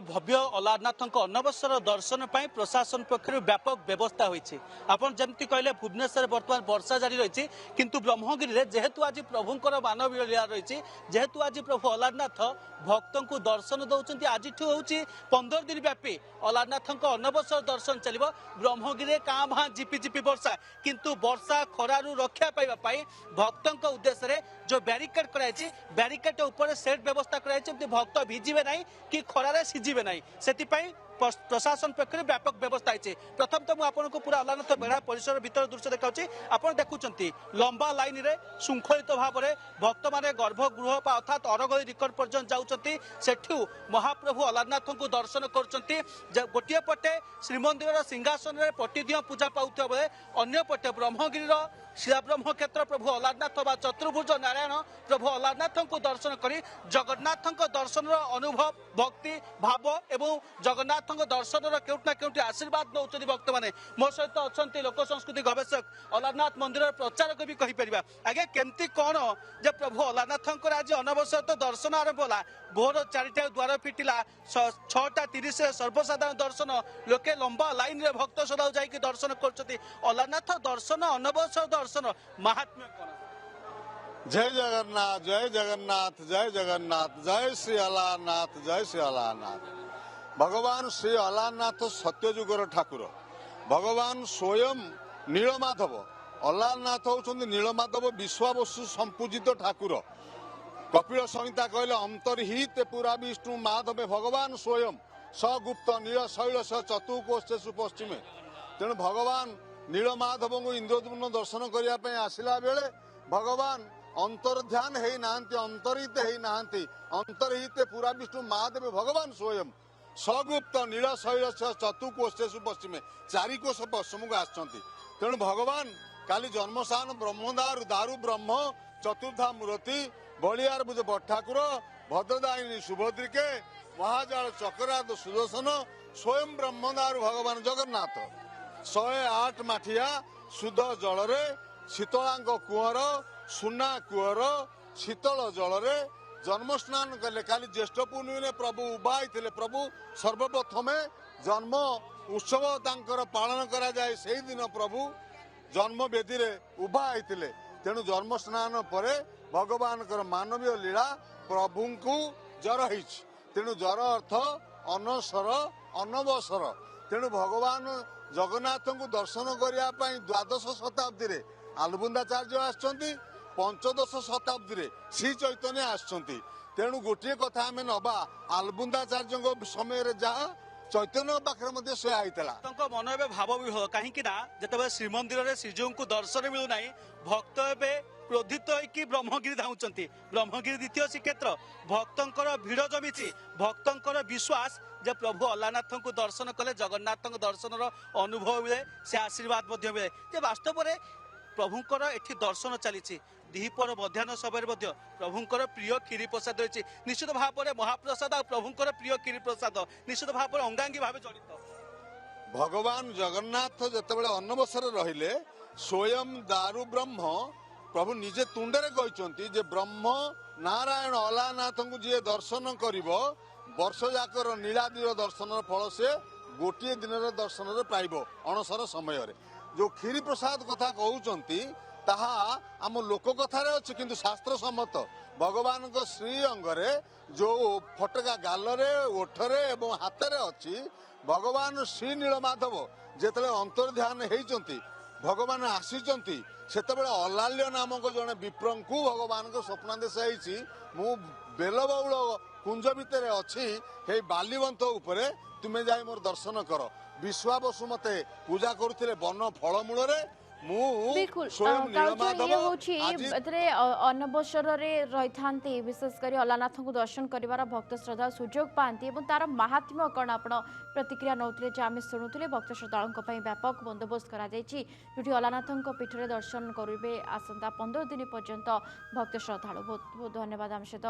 भव्य अलारनाथ अनवसर दर्शन पर प्रशासन पक्ष व्यापक व्यवस्था होती। आपन जमती कहले भुवनेश्वर बर्तमान वर्षा जारी रही किंतु ब्रह्मगिरी में जेहेतु आज प्रभुंर मानवीय लीला रही जेहेतु आज प्रभु अलारनाथ भक्त को दर्शन दौरान आज हूँ 15 दिन व्यापी अलारनाथ अनवसर दर्शन चलो ब्रह्मगिरी काँ भाँ झिपिझिपि वर्षा किंतु वर्षा खरारू रक्षा पाइबापी भक्त उद्देश्य जो बैरिकेड कराई बैरिकेड उपर सेट व्यवस्था कराई भक्त भिजिबे नहीं कि खरारे सिझिबे नहीं से प्रशासन पक्ष व्यापक व्यवस्था है। प्रथम तो मुझे पूरा अलारनाथ बेढ़ा परिसर भीतर दृश्य देखा आप देखुंत लंबा लाइन रे श्रृंखलित भाव में भक्त मैंने गर्भगृह अर्थात अरगली निकट पर्यंत जाऊँ महाप्रभु अलारनाथ को दर्शन कर गोटे पटे श्रीमंदिर सिंहासन में पटिदिय पूजा पाता बेले अंय पटे ब्रह्मगिरी शिलाब्रह्म क्षेत्र प्रभु अलारनाथ व चतुर्भुज नारायण प्रभु अलारनाथ को दर्शन कर जगन्नाथ दर्शन अनुभव भक्ति भाव एवं जगन्नाथ दर्शन केउटना केउटी आशीर्वाद नौ भक्त मैंने मो सहित अच्छा लोक संस्कृति गवेषक अलारनाथ मंदिर प्रचारक भी कहीपर आगे केमती कौन जे प्रभु अलारनाथ आज अनवसर तो दर्शन आरंभ होला भोर 4टा द्वार फिटिला 6:30 सर्वसाधारण दर्शन लोके लंबा लाइन रे भक्त सदा जाइए दर्शन कर अलारनाथ दर्शन अनवसर दर्शन महात्म्य कौन? जय जगन्नाथ जय जगन्नाथ जय जगन्नाथ जय श्री अलारनाथ जय श्री अलारनाथ। भगवान श्री अलारनाथ सत्यजुगर ठाकुर भगवान स्वयं नीलमाधव अलारनाथ होउछन्ति नीलमाधव विश्वावसु संपूजित ठाकुर। कपिल संहिता कहले अंतर्हित पुरा विष्णु माधवे भगवान स्वयं सगुप्त नील शैल स चतुकोष्ठेषु पश्चिमे। तेणु भगवान नीलमाधव को इंद्रद्युम्न दर्शन करने आसला बेले भगवान अंतर्ध्यान है नांती अंतरित है नांती अंतर्हित पुरा विष्णु महादेव भगवान स्वयं सगुप्त नील शैल चतुकोष्ठेषु पश्चिमे 4 कोश पश्चिम को आसछन्ति। तेणु भगवान काली जन्मस्थान ब्रह्मदारु दारु ब्रह्म चतुर्धा मूर्ति बलियार बुझ बठाकुर भद्रदायिनी सुभद्रिके महाजाल चक्राद सुदर्शन स्वयं ब्रह्मदारु भगवान जगन्नाथ 108 माठिया शुद्ध जल शीतलांग कुहर सुना कुहर शीतल जल जन्म स्नान कले काली ज्येष्ठ पूर्णिमा ने प्रभु उबाई थे। प्रभु सर्वप्रथमे जन्म उत्सव तांकर पालन करा जाए से दिन प्रभु जन्म वेदी रे उबाई थे। तेणु जन्म स्नान पर भगवान मानवीय लीला प्रभु को जर हो तेणु जर अर्थ अनसर अनवसर। तेणु भगवान जगन्नाथ को दर्शन करने द्वादश शताब्दी रे आलबुंदाचार्य आसछन्ति 15 शताब्दी रे श्री चैतन्य आसछन्ति। तेणु गोटे कथा आम नबा आलबुंदाचार्य समय जहाँ चैतन्य पाखे मध्य से आईला मन ए भाव विह कहीं जिते श्रीमंदिर में श्रीजीव को दर्शन मिलूना भक्त ए क्रोधित होगी ब्रह्मगिरी धाउंट ब्रह्मगिरी द्वितीय श्रीक्षेत्र भक्तर भिड़ जमी भक्तर विश्वास जे प्रभु अलारनाथ को दर्शन कले जगन्नाथ दर्शन अनुभव मिले से आशीर्वाद मिले जे वास्तव में प्रभुंर एठी दर्शन चली दिहीपर मध्याह्न समय प्रभुंर प्रिय क्षीरी प्रसाद रही निश्चित भाव में महाप्रसाद और प्रभुंर प्रिय क्षीरी प्रसाद निश्चित भाव में अंगांगी भाव जड़ित। भगवान जगन्नाथ जितेबाला अनवसर रहिले स्वयं दारु ब्रह्म प्रभु निजे तुंडरे कहते जे ब्रह्म नारायण अलारनाथ को जी दर्शन करिवो वर्ष जाकर नीलाद्रि दर्शन फल से गोटे दिन दर्शन पाइबो अणसर समय रे। जो क्षीरी प्रसाद कथा कहउचंती ताहा आम लोक कथार अच्छे किंतु शास्त्र सम्मत भगवान को श्री अंगरे जो फटका गालरे ओठरे एवं हाथ रे अच्छी भगवान श्री नीलमाधव जेतले अंतर्ध्यान होइचंती भगवान आसीचंती सेतबेले अलाल्य नामक जने विप्रंकु भगवान को स्वप्नादेश होइछि मु बेलबौल कुंज भितर अच्छी हे बालीवंत उपरे तुमे जाई मोर दर्शन कर। विश्वावसु मते पूजा करुथिले वन फलमूल रे बिल्कुल अनवसर रही विशेषकर अलारनाथ को दर्शन कर भक्त श्रद्धा सुजोग पाती तार महात्म्य कौन आप प्रतिक्रिया नौते आम शुणुले भक्त श्रद्धालुं व्यापक बंदोबस्त कर अलारनाथ पीठरे दर्शन करेंगे आसंता 15 दिन पर्यंत भक्त श्रद्धालु। बहुत बहुत धन्यवाद आम सहित।